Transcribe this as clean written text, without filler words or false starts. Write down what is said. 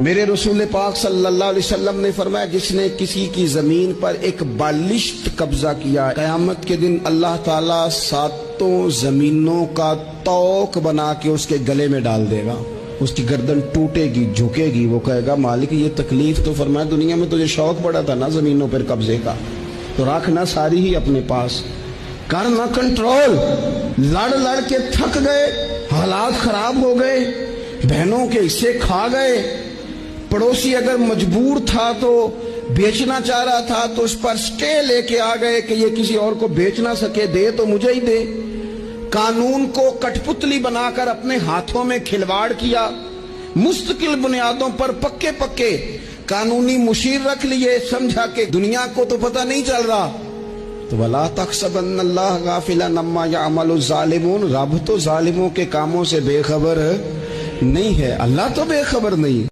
میرے رسول پاک صلی اللہ علیہ وسلم نے فرمایا جس نے کسی کی زمین پر ایک بالشت قبضہ کیا، قیامت کے دن اللہ تعالیٰ ساتوں زمینوں کا توق بنا کے اس کے گلے میں ڈال دے گا، اس کی گردن ٹوٹے گی، جھکے گی، وہ کہے گا مالک یہ تکلیف تو فرمایا دنیا میں تجھے شوق پڑا تھا نا زمینوں پر قبضے کا، تو رکھنا ساری ہی اپنے پاس، کرنا کنٹرول، لڑ لڑ کے تھک گئے، حالات خراب ہو گئے، بہنوں کے حصے کھا گئے، پڑوسی اگر مجبور تھا تو بیچنا چاہ رہا تھا تو اس پر سٹے لے کے آ گئے کہ یہ کسی اور کو بیچ نہ سکے، دے تو مجھے ہی دے، قانون کو کٹ پتلی بنا کر اپنے ہاتھوں میں کھلواڑ کیا، مستقل بنیادوں پر پکے پکے قانونی مشیر رکھ لیے، سمجھا کہ دنیا کو تو پتہ نہیں چل رہا، تو وَلَا تَحْسَبَنَّ اللَّهَ غَافِلًا عَمَّا يَعْمَلُ الظَّالِمُونَ، رب تو ظالموں کے کاموں سے بے خبر نہیں ہے، اللہ تو بے خبر نہیں،